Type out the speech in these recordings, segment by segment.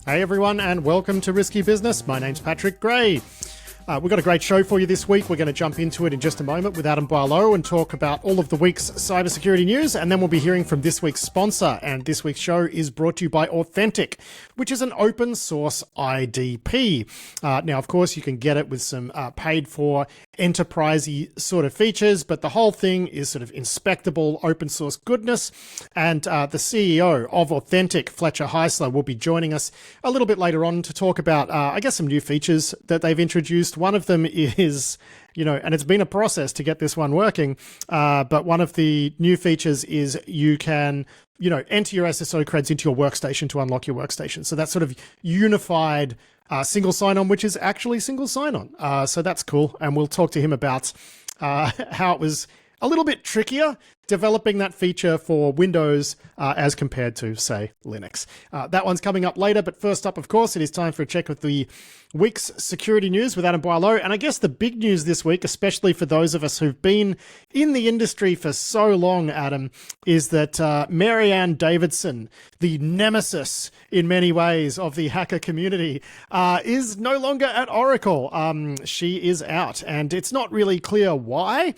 Hey everyone, and welcome to Risky Business. My name's Patrick Gray. We've got a great show for you this week. We're going to jump into it in just a moment with Adam Boileau and talk about all of the week's cybersecurity news, and then we'll be hearing from this week's sponsor. And this week's show is brought to you by Authentic, which is an open source IDP. Now, of course, you can get it with some paid-for enterprisey sort of features, but the whole thing is sort of inspectable open source goodness. And the CEO of Authentic, Fletcher Heisler, will be joining us a little bit later on to talk about, I guess, some new features that they've introduced. One of them is, and it's been a process to get this one working, but one of the new features is you can, enter your SSO creds into your workstation to unlock your workstation. So that's sort of unified single sign-on, which is actually single sign-on. So that's cool. And we'll talk to him about how it was a little bit trickier developing that feature for Windows as compared to, say, Linux. That one's coming up later, but first up, of course, it is time for a check of the week's security news with Adam Boileau. And I guess the big news this week, especially for those of us who've been in the industry for so long, Adam, is that Mary Ann Davidson, the nemesis in many ways of the hacker community, is no longer at Oracle. She is out, and it's not really clear why.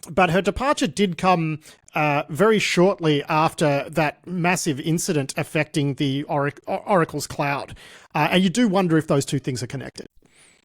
But her departure did come very shortly after that massive incident affecting the Oracle's cloud. And you do wonder if those two things are connected.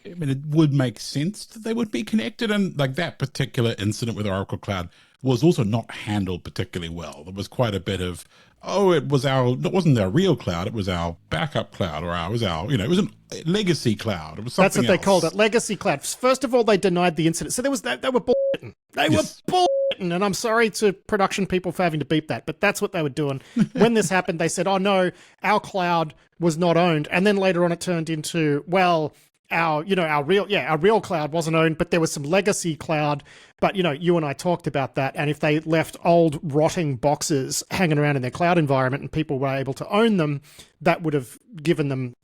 I mean, it would make sense that they would be connected. And like that particular incident with Oracle Cloud was also not handled particularly well. There was quite a bit of, it wasn't our real cloud, it was our backup cloud, or it was a legacy cloud. It was something That's what they called it, legacy cloud. First of all, they denied the incident. So they were bullshitting. They were bullshitting. And I'm sorry to production people for having to beep that, but that's what they were doing. When this happened, they said, oh no, our cloud was not owned. And then later on it turned into, well, our real cloud wasn't owned, but there was some legacy cloud. But, you and I talked about that. And if they left old rotting boxes hanging around in their cloud environment and people were able to own them, that would have given them,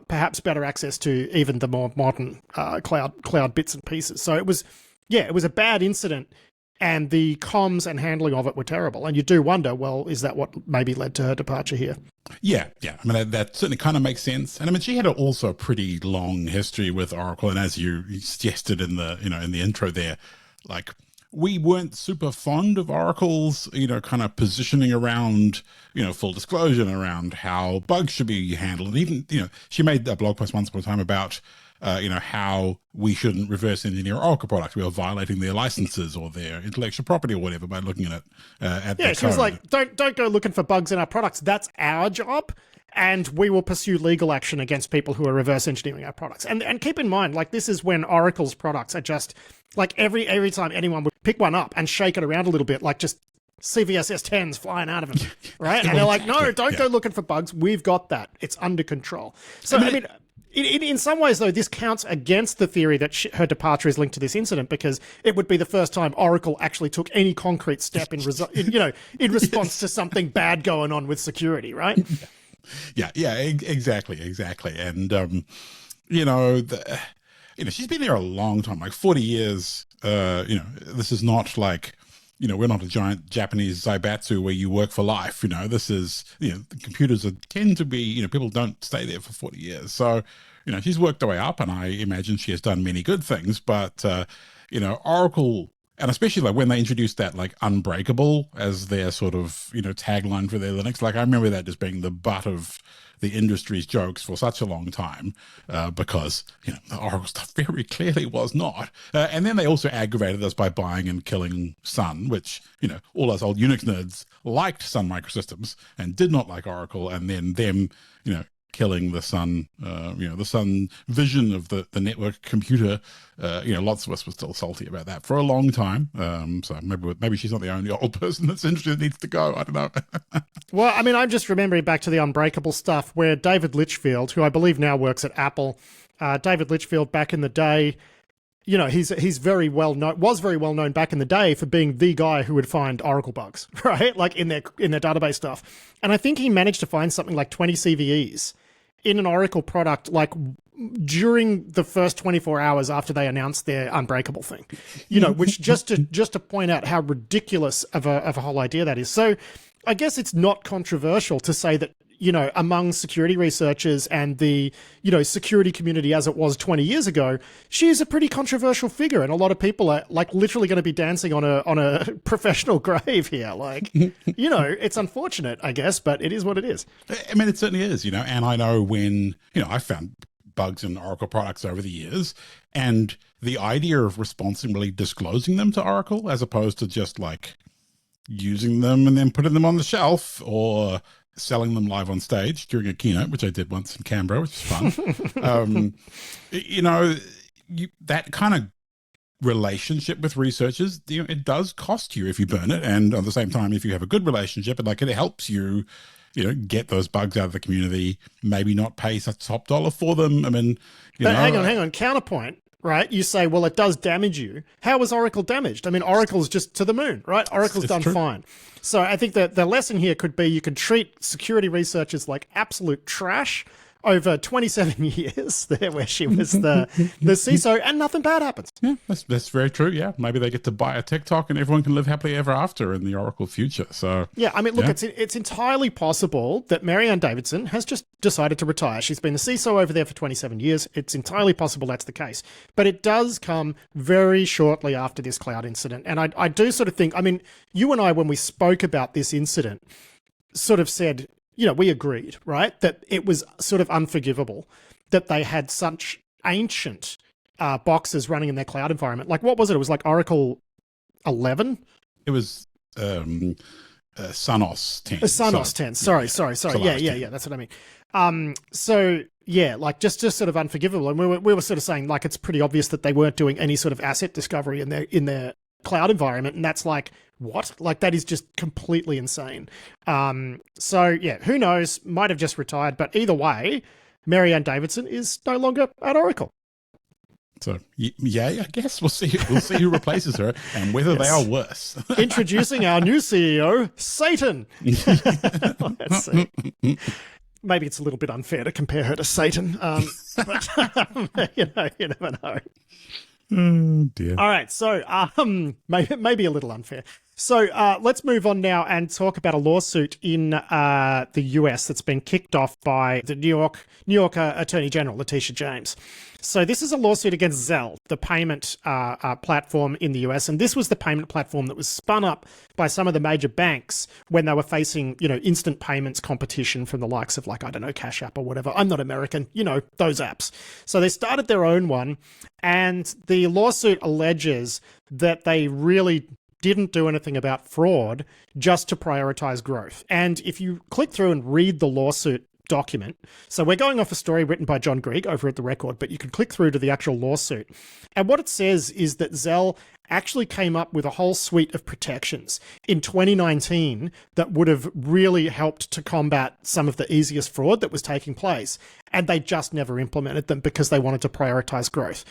perhaps better access to even the more modern cloud bits and pieces. So it was a bad incident. And the comms and handling of it were terrible. And you do wonder, well, is that what maybe led to her departure here? Yeah. I mean, that certainly kind of makes sense. And I mean, she had also a pretty long history with Oracle. And as you suggested in the, in the intro there, like we weren't super fond of Oracle's, kind of positioning around, full disclosure around how bugs should be handled. And even, she made a blog post once upon a time about, how we shouldn't reverse engineer Oracle products. We are violating their licenses or their intellectual property or whatever by looking at it at their she was code. like, don't go looking for bugs in our products. That's our job. And we will pursue legal action against people who are reverse engineering our products. And keep in mind, like, this is when Oracle's products are just like every time anyone would pick one up and shake it around a little bit, like just CVS S10s flying out of them, right? And they're like, no, don't go looking for bugs. We've got that. It's under control. So, I mean in some ways, though, this counts against the theory that her departure is linked to this incident, because it would be the first time Oracle actually took any concrete step in response to something bad going on with security, right? Yeah, exactly. And, she's been there a long time, like 40 years. This is not like, we're not a giant Japanese Zaibatsu where you work for life. This is, the computers tend to be, people don't stay there for 40 years. So, she's worked her way up, and I imagine she has done many good things. But, Oracle, and especially like when they introduced that like unbreakable as their sort of, tagline for their Linux, like I remember that just being the butt of the industry's jokes for such a long time, because, the Oracle stuff very clearly was not. And then they also aggravated us by buying and killing Sun, which, all us old Unix nerds liked Sun Microsystems and did not like Oracle, and then them, killing the Sun, the Sun vision of the network computer. Lots of us were still salty about that for a long time. So maybe she's not the only old person that's interested needs to go. I don't know. Well, I mean, I'm just remembering back to the Unbreakable stuff where David Litchfield, who I believe now works at Apple, David Litchfield back in the day, he's very well known, was very well known back in the day for being the guy who would find Oracle bugs, right? Like in their database stuff. And I think he managed to find something like 20 CVEs in an Oracle product, like during the first 24 hours after they announced their Unbreakable thing, which just to point out how ridiculous of a whole idea that is. So I guess it's not controversial to say that, among security researchers and the, security community as it was 20 years ago, she's a pretty controversial figure. And a lot of people are like literally going to be dancing on a professional grave here. Like, it's unfortunate, I guess, but it is what it is. I mean, it certainly is, and I know when, I found bugs in Oracle products over the years, and the idea of responsibly disclosing them to Oracle as opposed to just like using them and then putting them on the shelf or selling them live on stage during a keynote, which I did once in Canberra, which was fun. That kind of relationship with researchers, it does cost you if you burn it. And at the same time, if you have a good relationship, it helps you, get those bugs out of the community, maybe not pay such top dollar for them. I mean, hang on. Counterpoint, right? You say, well, it does damage you. How was Oracle damaged? I mean, Oracle's just to the moon, right? Oracle's done fine. So I think that the lesson here could be you can treat security researchers like absolute trash over 27 years there where she was the CISO and nothing bad happens. Yeah, that's very true. Yeah, maybe they get to buy a TikTok and everyone can live happily ever after in the Oracle future. So yeah, I mean, look, it's entirely possible that Mary Ann Davidson has just decided to retire. She's been the CISO over there for 27 years. It's entirely possible that's the case. But it does come very shortly after this cloud incident. And I do sort of think, I mean, you and I, when we spoke about this incident, sort of said, we agreed, right, that it was sort of unforgivable that they had such ancient boxes running in their cloud environment. Like, what was it? It was like Oracle 11? It was Sonos 10. Sonos 10. Sorry. Yeah, that's what I mean. So, yeah, like just sort of unforgivable. And we were sort of saying, like, it's pretty obvious that they weren't doing any sort of asset discovery in their cloud environment. And that's like, what? Like, that is just completely insane. So yeah, who knows? Might have just retired, but either way, Mary Ann Davidson is no longer at Oracle. So yeah, I guess we'll see who replaces her and whether they are worse. Introducing our new CEO, Satan. Let's see. Maybe it's a little bit unfair to compare her to Satan, but you never know. Oh dear. All right, so maybe a little unfair. So let's move on now and talk about a lawsuit in the US that's been kicked off by the New York Attorney General, Letitia James. So this is a lawsuit against Zelle, the payment platform in the US. And this was the payment platform that was spun up by some of the major banks when they were facing, instant payments competition from the likes of, like, I don't know, Cashout or whatever. I'm not American, those apps. So they started their own one. And the lawsuit alleges that they really didn't do anything about fraud just to prioritize growth. And if you click through and read the lawsuit document, so we're going off a story written by John Grigg over at The Record, but you can click through to the actual lawsuit. And what it says is that Zelle actually came up with a whole suite of protections in 2019 that would have really helped to combat some of the easiest fraud that was taking place. And they just never implemented them because they wanted to prioritize growth.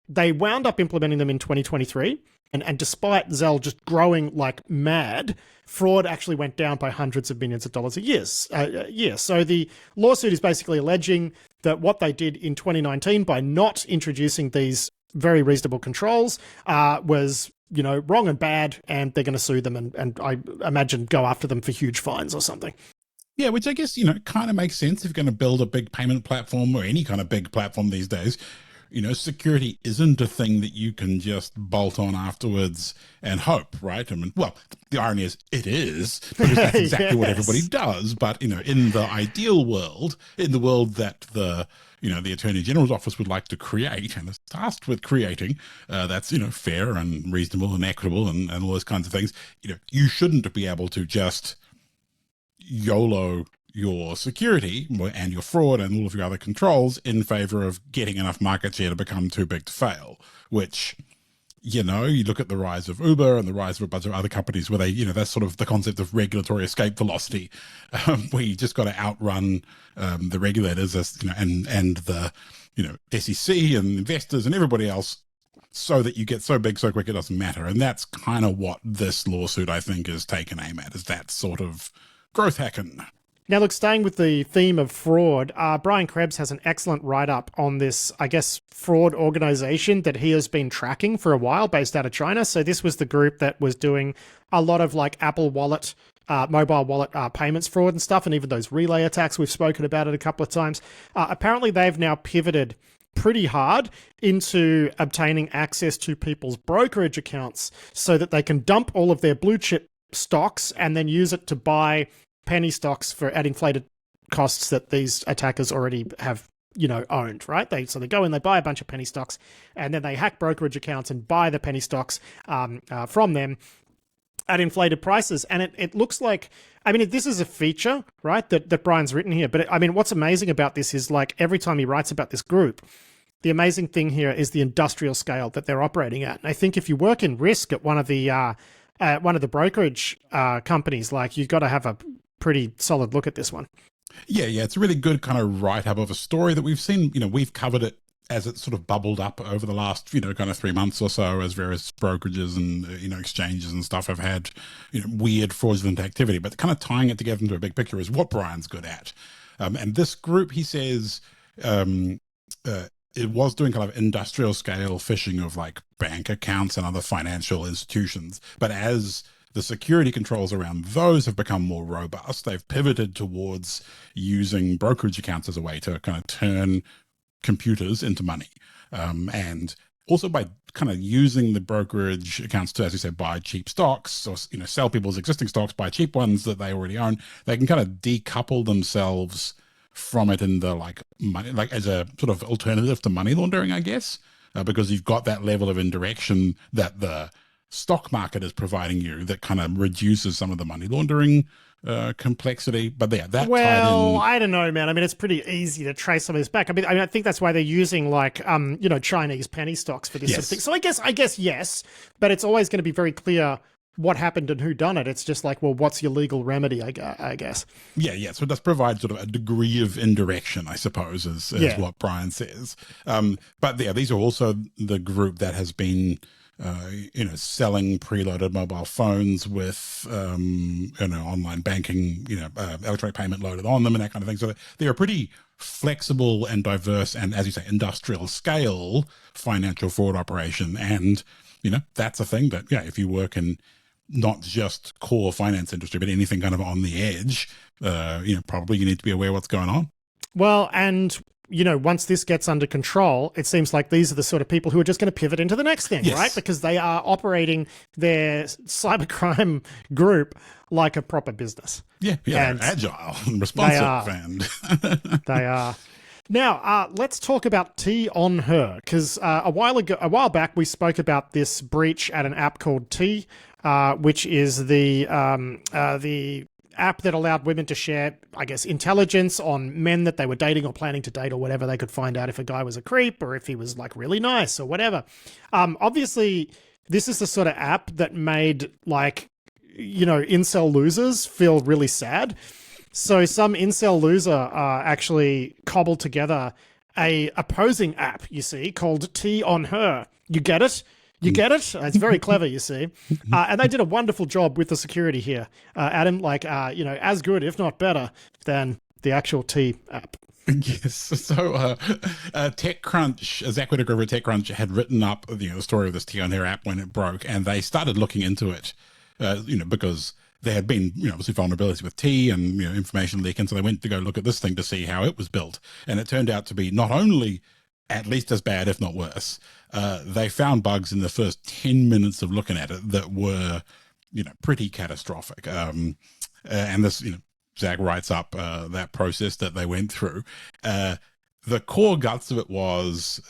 They wound up implementing them in 2023. And despite Zelle just growing like mad, fraud actually went down by hundreds of millions of dollars a year. So the lawsuit is basically alleging that what they did in 2019 by not introducing these very reasonable controls was, wrong and bad, and they're going to sue them and I imagine go after them for huge fines or something. Yeah, which I guess, kind of makes sense if you're going to build a big payment platform or any kind of big platform these days. Security isn't a thing that you can just bolt on afterwards and hope, right? I mean, well, the irony is it is, because that's exactly what everybody does. But, in the ideal world, in the world that the Attorney General's office would like to create and is tasked with creating, that's, fair and reasonable and equitable and all those kinds of things, you shouldn't be able to just YOLO your security and your fraud and all of your other controls in favor of getting enough market share to become too big to fail, which, you look at the rise of Uber and the rise of a bunch of other companies where they, that's sort of the concept of regulatory escape velocity, where you just got to outrun the regulators and the, SEC and investors and everybody else so that you get so big so quick it doesn't matter. And that's kind of what this lawsuit, I think, is taken aim at, is that sort of growth hacking. Now, look, staying with the theme of fraud, Brian Krebs has an excellent write-up on this, I guess, fraud organization that he has been tracking for a while based out of China. So this was the group that was doing a lot of like Apple Wallet mobile wallet payments fraud and stuff, and even those relay attacks. We've spoken about it a couple of times. Apparently, they've now pivoted pretty hard into obtaining access to people's brokerage accounts so that they can dump all of their blue chip stocks and then use it to buy penny stocks at inflated costs that these attackers already have, owned, right? So they go in, they buy a bunch of penny stocks, and then they hack brokerage accounts and buy the penny stocks from them at inflated prices. And it looks like, this is a feature, right, that Brian's written here. But what's amazing about this is, like, every time he writes about this group, the amazing thing here is the industrial scale that they're operating at. And I think if you work in risk at one of the brokerage companies, like, you've got to have a pretty solid look at this one. Yeah, it's a really good kind of write-up of a story that we've seen. We've covered it as it sort of bubbled up over the last, kind of 3 months or so, as various brokerages and, exchanges and stuff have had, weird fraudulent activity. But kind of tying it together into a big picture is what Brian's good at. And this group, he says, it was doing kind of industrial scale phishing of, like, bank accounts and other financial institutions. But as the security controls around those have become more robust, they've pivoted towards using brokerage accounts as a way to kind of turn computers into money. And also by kind of using the brokerage accounts to, as you said, buy cheap stocks or, sell people's existing stocks, buy cheap ones that they already own, they can kind of decouple themselves from it in the, like, money, like, as a sort of alternative to money laundering, I guess, because you've got that level of indirection that the stock market is providing you that kind of reduces some of the money laundering complexity. But yeah, that tied in. I don't know, man. It's pretty easy to trace some of this back. I think that's why they're using, like, Chinese penny stocks for this sort of thing. So I guess yes, but it's always going to be very clear what happened and who done it. It's just like, well, what's your legal remedy, I guess. Yeah. So it does provide sort of a degree of indirection, I suppose, is what Brian says. But yeah, these are also the group that has been selling preloaded mobile phones with, online banking, electronic payment loaded on them and that kind of thing. So they're a pretty flexible and diverse and, as you say, industrial scale financial fraud operation. And, that's a thing that, if you work in not just core finance industry, but anything kind of on the edge, probably you need to be aware of what's going on. Well, and once this gets under control, it seems like these are the sort of people who are just going to pivot into the next thing, right? Because they are operating their cybercrime group like a proper business. Yeah, and agile and responsive. They are. Now, let's talk about T on her, because a while back we spoke about this breach at an app called T, which is the app that allowed women to share, I guess, intelligence on men that they were dating or planning to date or whatever. They could find out if a guy was a creep or if he was, like, really nice or whatever. Obviously, this is the sort of app that made, like, incel losers feel really sad. So some incel loser actually cobbled together a opposing app, you see, called T on her. You get it? You get it? It's very clever, you see. And they did a wonderful job with the security here, Adam, like, as good, if not better, than the actual T app. Yes. So TechCrunch, Zach Whitaker over at TechCrunch had written up, the story of this T on her app when it broke, and they started looking into it, because there had been, obviously vulnerabilities with T and, information leaking. So they went to go look at this thing to see how it was built. And it turned out to be not only at least as bad, if not worse. They found bugs in the first 10 minutes of looking at it that were, pretty catastrophic. And this, Zach writes up that process that they went through. The core guts of it was,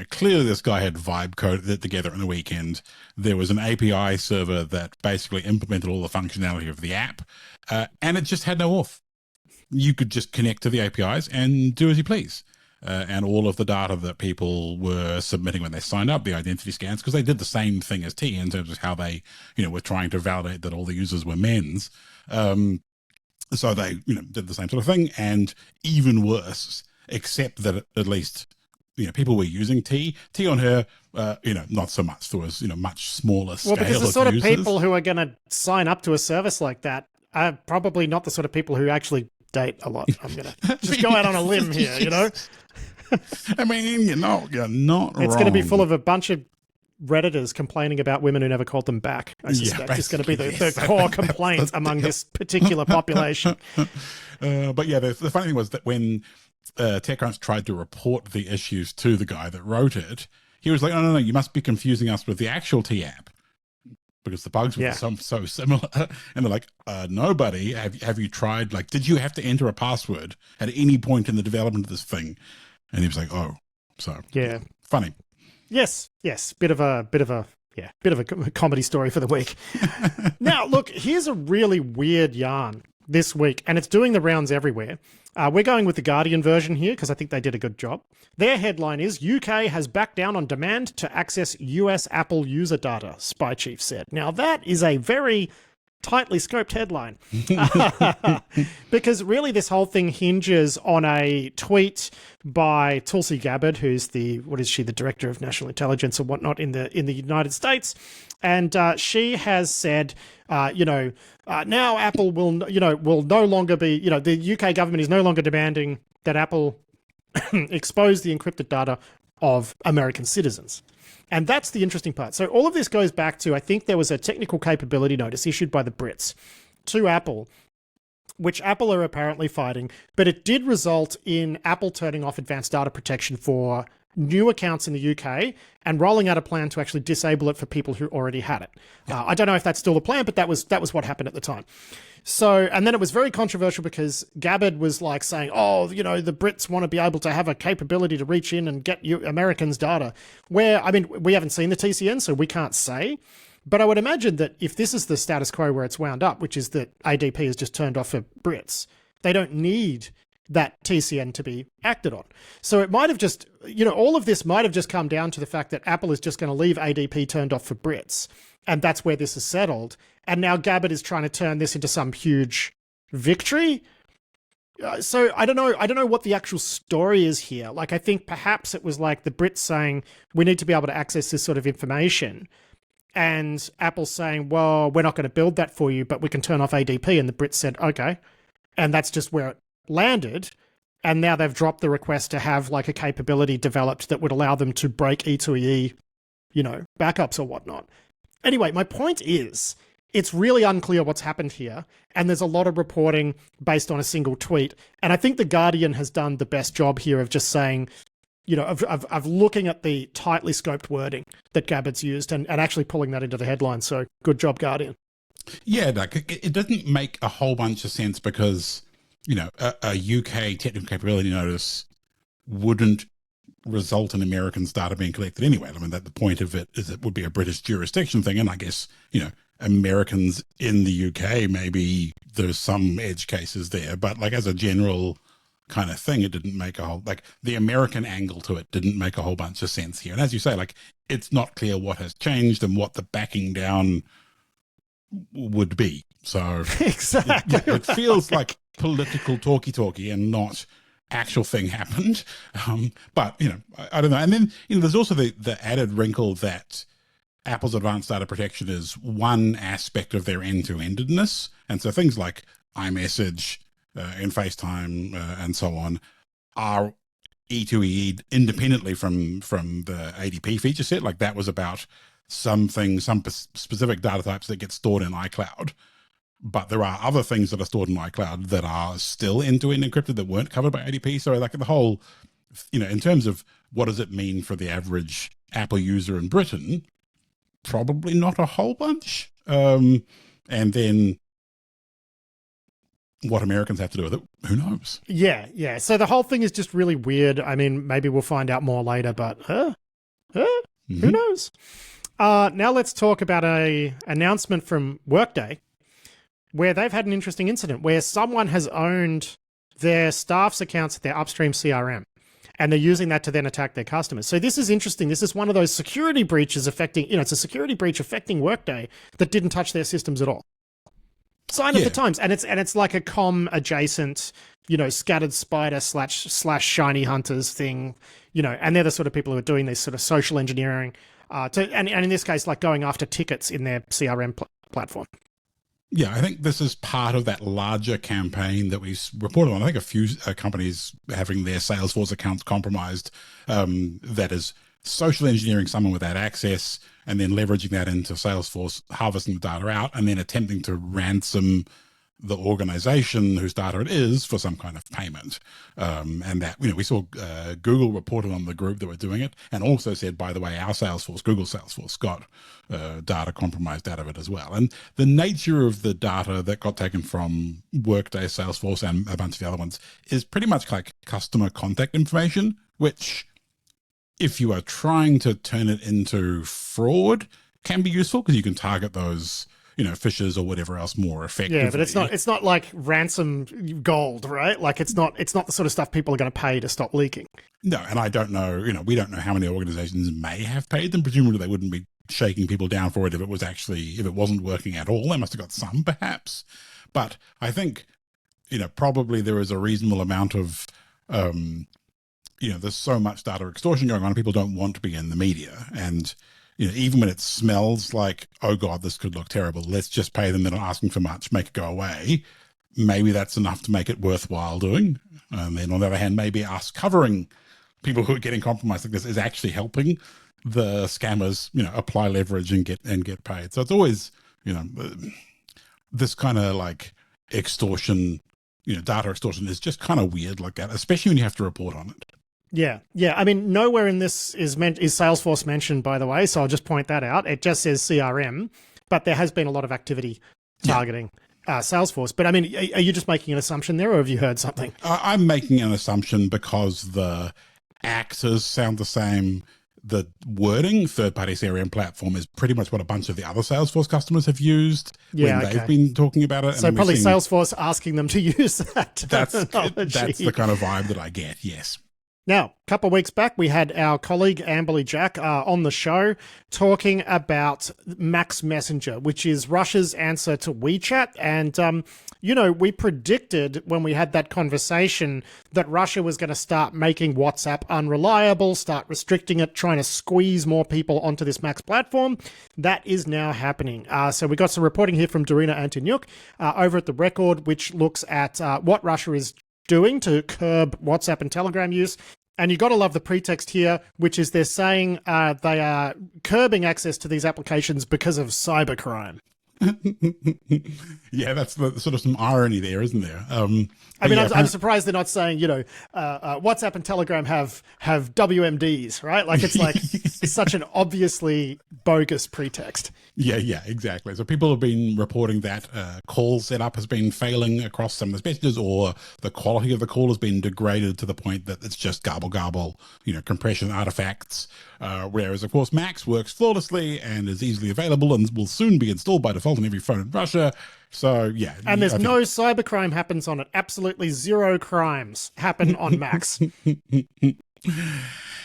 clearly this guy had vibe coded it together in the weekend. There was an API server that basically implemented all the functionality of the app, and it just had no auth. You could just connect to the APIs and do as you please. And all of the data that people were submitting when they signed up, the identity scans, because they did the same thing as T in terms of how they, were trying to validate that all the users were men's. So they, did the same sort of thing, and even worse, except that at least, people were using T on her, not so much. There was, much smaller scale of users. Well, because the sort of people who are going to sign up to a service like that are probably not the sort of people who actually date a lot. I'm going to just go out on a limb here, I mean, you're not It's going to be full of a bunch of Redditors complaining about women who never called them back. I suspect is going to be the core complaint among this particular population. But yeah, the funny thing was that when TechCrunch tried to report the issues to the guy that wrote it, he was like, "Oh, no, you must be confusing us with the actual T app because the bugs were so similar." And they're like, "No, buddy, have you tried? Like, did you have to enter a password at any point in the development of this thing?" And he was like, "Oh, so yeah, funny." Yes, bit of a comedy story for the week. Now, look, here's a really weird yarn this week, and it's doing the rounds everywhere. We're going with the Guardian version here because I think they did a good job. Their headline is, UK has backed down on demand to access US Apple user data, spy chief said. Now, that is a very tightly scoped headline because really this whole thing hinges on a tweet by Tulsi Gabbard, who's the director of national intelligence and whatnot in the United States. And she has said, now Apple will no longer be, the UK government is no longer demanding that Apple expose the encrypted data of American citizens. And that's the interesting part. So all of this goes back to, I think there was a technical capability notice issued by the Brits to Apple, which Apple are apparently fighting, but it did result in Apple turning off advanced data protection for new accounts in the UK and rolling out a plan to actually disable it for people who already had it. I don't know if that's still the plan, but that was what happened at the time. So, and then it was very controversial because Gabbard was like saying, the Brits want to be able to have a capability to reach in and get you Americans' data. Where, I mean, we haven't seen the TCN, so we can't say. But I would imagine that if this is the status quo where it's wound up, which is that ADP is just turned off for Brits, they don't need that TCN to be acted on. So it might have just, all of this might have just come down to the fact that Apple is just going to leave ADP turned off for Brits. And that's where this is settled. And now Gabbard is trying to turn this into some huge victory. So I don't know what the actual story is here. Like, I think perhaps it was like the Brits saying, we need to be able to access this sort of information. And Apple saying, well, we're not going to build that for you, but we can turn off ADP. And the Brits said, okay. And that's just where it landed. And now they've dropped the request to have like a capability developed that would allow them to break E2EE, backups or whatnot. Anyway, my point is, it's really unclear what's happened here, and there's a lot of reporting based on a single tweet. And I think The Guardian has done the best job here of just saying, of looking at the tightly scoped wording that Gabbard's used and actually pulling that into the headline. So good job, Guardian. Yeah, Doug, it doesn't make a whole bunch of sense because, a UK technical capability notice wouldn't result in Americans' data being collected anyway. I mean, that the point of it is it would be a British jurisdiction thing. And I guess, Americans in the UK, maybe there's some edge cases there, but like as a general kind of thing, it didn't make the American angle to it didn't make a whole bunch of sense here. And as you say, it's not clear what has changed and what the backing down would be. So exactly, it feels like political talky and not actual thing happened. But, I don't know. And then, there's also the added wrinkle that Apple's advanced data protection is one aspect of their end-to-endedness. And so things like iMessage and FaceTime and so on are E2EE independently from the ADP feature set. Like that was about some specific data types that get stored in iCloud. But there are other things that are stored in iCloud that are still end-to-end encrypted that weren't covered by ADP. So like the whole, in terms of what does it mean for the average Apple user in Britain, probably not a whole bunch. And then what Americans have to do with it, who knows? Yeah. So the whole thing is just really weird. I mean, maybe we'll find out more later, but Mm-hmm. Who knows? Now let's talk about an announcement from Workday, where they've had an interesting incident where someone has owned their staff's accounts at their upstream CRM, and they're using that to then attack their customers. So this is interesting. This is one of those security breaches affecting, it's a security breach affecting Workday that didn't touch their systems at all. Sign of the times. And it's like a adjacent, scattered spider slash shiny hunters thing, and they're the sort of people who are doing this sort of social engineering, and in this case, like going after tickets in their CRM platform. Yeah, I think this is part of that larger campaign that we reported on. I think a few companies having their Salesforce accounts compromised, that is social engineering someone with that access and then leveraging that into Salesforce, harvesting the data out, and then attempting to ransom the organization whose data it is for some kind of payment. And that, we saw Google reported on the group that were doing it, and also said, by the way, our Salesforce, Google Salesforce, got data compromised out of it as well. And the nature of the data that got taken from Workday, Salesforce, and a bunch of the other ones is pretty much like customer contact information, which, if you are trying to turn it into fraud, can be useful because you can target those Phishers or whatever else more effectively. Yeah, but it's not like ransom gold, right? Like it's not the sort of stuff people are going to pay to stop leaking. No, and I don't know, we don't know how many organizations may have paid them. Presumably they wouldn't be shaking people down for it if it wasn't working at all. They must have got some, perhaps. But I think, probably there is a reasonable amount of, there's so much data extortion going on, and people don't want to be in the media. And even when it smells like, oh God, this could look terrible, let's just pay them. They're not asking for much, make it go away. Maybe that's enough to make it worthwhile doing. And then on the other hand, maybe us covering people who are getting compromised like this is actually helping the scammers, apply leverage and get paid. So it's always, this kind of like extortion, data extortion is just kind of weird like that, especially when you have to report on it. Yeah. I mean, nowhere in this is Salesforce mentioned, by the way, so I'll just point that out. It just says CRM, but there has been a lot of activity targeting Salesforce. But I mean, are you just making an assumption there, or have you heard something? I'm making an assumption because the actors sound the same. The wording, third-party CRM platform, is pretty much what a bunch of the other Salesforce customers have used when they've been talking about it. So probably Salesforce asking them to use that terminology. That's the kind of vibe that I get, yes. Now, a couple of weeks back, we had our colleague Amberly Jack on the show talking about Max Messenger, which is Russia's answer to WeChat. And, we predicted when we had that conversation that Russia was going to start making WhatsApp unreliable, start restricting it, trying to squeeze more people onto this Max platform. That is now happening. So we got some reporting here from Darina Antonyuk over at The Record, which looks at what Russia is doing to curb WhatsApp and Telegram use. And you got to love the pretext here, which is they're saying they are curbing access to these applications because of cybercrime. Yeah, that's sort of some irony there, isn't there? I'm surprised they're not saying, WhatsApp and Telegram have WMDs, right? Like it's such an obviously bogus pretext. Yeah, exactly. So people have been reporting that call setup has been failing across some of the messages, or the quality of the call has been degraded to the point that it's just garble, compression artifacts. Whereas, of course, Max works flawlessly and is easily available and will soon be installed by default on every phone in Russia. So, yeah. And there's no cybercrime happens on it. Absolutely zero crimes happen on Max.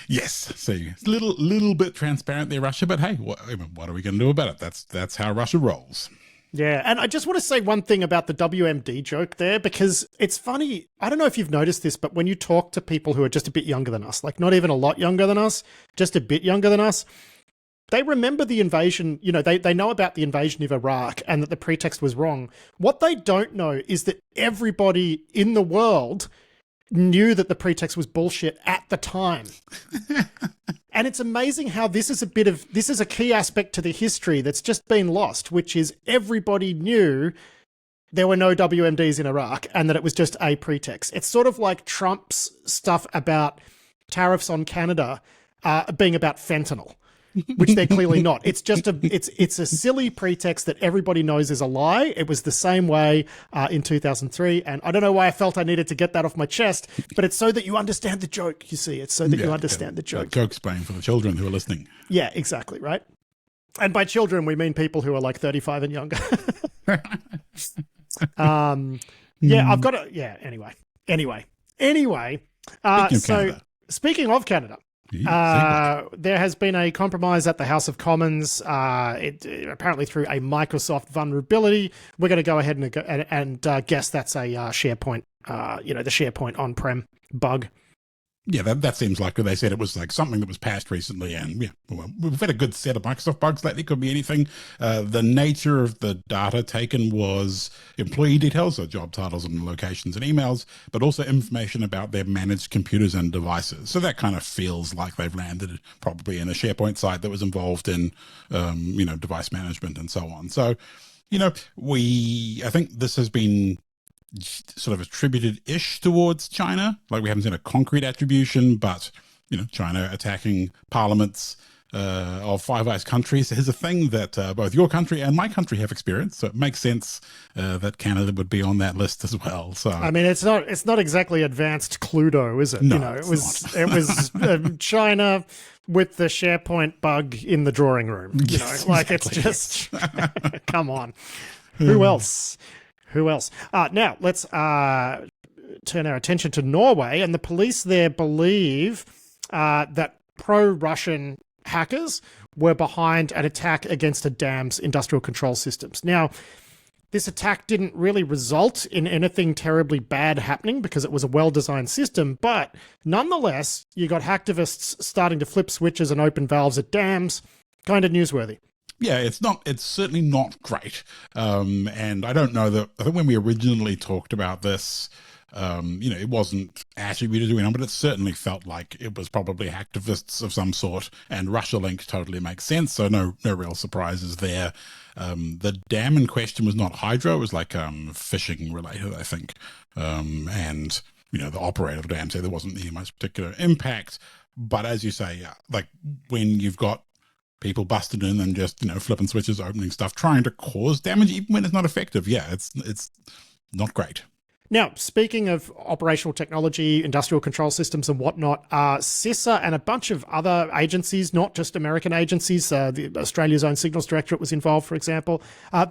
Yes, see, it's a little bit transparent there, Russia, but hey, what are we going to do about it? That's how Russia rolls. Yeah, and I just want to say one thing about the WMD joke there, because it's funny. I don't know if you've noticed this, but when you talk to people who are just a bit younger than us, like not even a lot younger than us, just a bit younger than us, they remember the invasion, they know about the invasion of Iraq and that the pretext was wrong. What they don't know is that everybody in the world knew that the pretext was bullshit at the time. And it's amazing how this is a key aspect to the history that's just been lost, which is everybody knew there were no WMDs in Iraq and that it was just a pretext. It's sort of like Trump's stuff about tariffs on Canada being about fentanyl, which they're clearly not. It's just it's a silly pretext that everybody knows is a lie. It was the same way in 2003, and I don't know why I felt I needed to get that off my chest, but it's so that you understand the joke. You see, it's so that you understand the joke. Joke's playing for the children who are listening. Yeah, exactly, right. And by children, we mean people who are like 35 and younger. Yeah, I've got to. Yeah. Anyway. Speaking of Canada. There has been a compromise at the House of Commons, apparently through a Microsoft vulnerability. We're going to go ahead and guess that's a SharePoint, the SharePoint on-prem bug. Yeah, that seems like they said it was like something that was passed recently, and yeah, well, we've had a good set of Microsoft bugs lately. Could be anything. The nature of the data taken was employee details, so job titles and locations and emails, but also information about their managed computers and devices. So that kind of feels like they've landed probably in a SharePoint site that was involved in, device management and so on. So, I think this has been sort of attributed-ish towards China. Like we haven't seen a concrete attribution, but China attacking parliaments of Five Eyes countries is a thing that both your country and my country have experienced. So it makes sense that Canada would be on that list as well. So I mean, it's not exactly advanced Cluedo, is it? No, it was China with the SharePoint bug in the drawing room. Yes, like exactly, it's just come on. Who else? Now, let's turn our attention to Norway, and the police there believe that pro-Russian hackers were behind an attack against a dam's industrial control systems. Now, this attack didn't really result in anything terribly bad happening because it was a well-designed system, but nonetheless, you got hacktivists starting to flip switches and open valves at dams. Kind of newsworthy. Yeah, it's certainly not great. And I don't know that, I think when we originally talked about this, it wasn't attributed to anyone, but it certainly felt like it was probably hacktivists of some sort, and Russia Link totally makes sense. So no real surprises there. The dam in question was not hydro, it was like fishing related, I think. And the operator of the dam said there wasn't any much particular impact. But as you say, like when you've got people busted in and just, flipping switches, opening stuff, trying to cause damage, even when it's not effective. Yeah, it's not great. Now, speaking of operational technology, industrial control systems and whatnot, CISA and a bunch of other agencies, not just American agencies, the Australia's own Signals Directorate was involved, for example,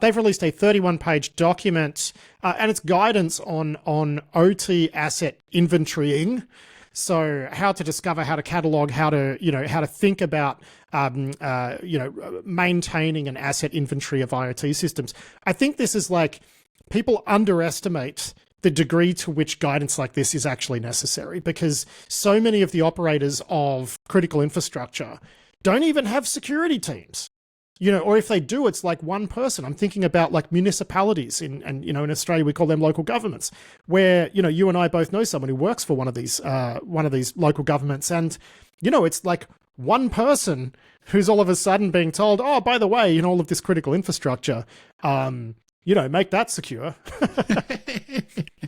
they've released a 31-page document and it's guidance on OT asset inventorying. So how to discover, how to catalog, how to think about, maintaining an asset inventory of IoT systems. I think this is like, people underestimate the degree to which guidance like this is actually necessary, because so many of the operators of critical infrastructure don't even have security teams. Or if they do, it's like one person. I'm thinking about like municipalities in Australia, we call them local governments, where, you and I both know someone who works for one of these local governments. And, it's like one person who's all of a sudden being told, oh, by the way, all of this critical infrastructure, make that secure.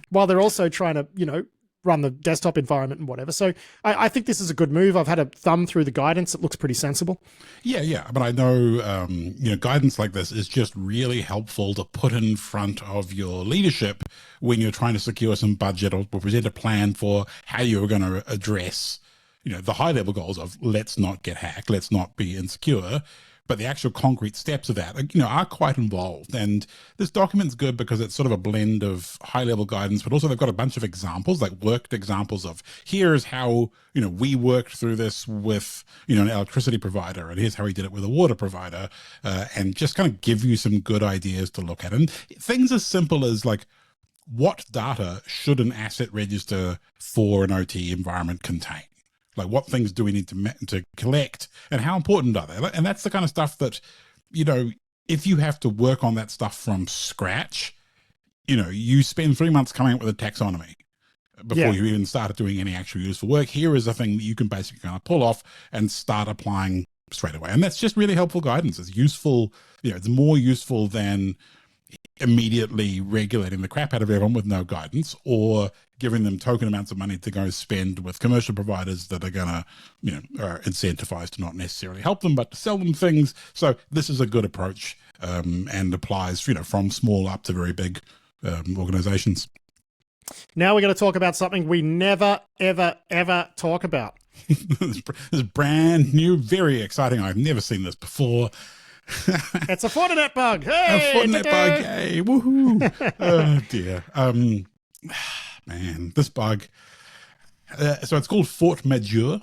While they're also trying to, run the desktop environment and whatever. So I think this is a good move. I've had a thumb through the guidance. It looks pretty sensible. Yeah. But I know, guidance like this is just really helpful to put in front of your leadership when you're trying to secure some budget or present a plan for how you're going to address, the high level goals of let's not get hacked, let's not be insecure. But the actual concrete steps of that, are quite involved. And this document's good because it's sort of a blend of high-level guidance, but also they've got a bunch of examples, like worked examples of here's how, we worked through this with, an electricity provider, and here's how we did it with a water provider, and just kind of give you some good ideas to look at. And things as simple as like, what data should an asset register for an OT environment contain? Like, what things do we need to collect, and how important are they? And that's the kind of stuff that, if you have to work on that stuff from scratch, you spend 3 months coming up with a taxonomy before you even started doing any actual useful work. Here is a thing that you can basically kind of pull off and start applying straight away. And that's just really helpful guidance. It's useful. It's more useful than immediately regulating the crap out of everyone with no guidance, or giving them token amounts of money to go spend with commercial providers that are going to, are incentivized to not necessarily help them, but to sell them things. So this is a good approach, and applies, from small up to very big organizations. Now we're going to talk about something we never, ever, ever talk about. This is brand new, very exciting. I've never seen this before. It's a Fortinet bug. Hey, a Fortinet bug. Hey, woohoo. Oh dear. Man, this bug. So it's called Fort Majeure,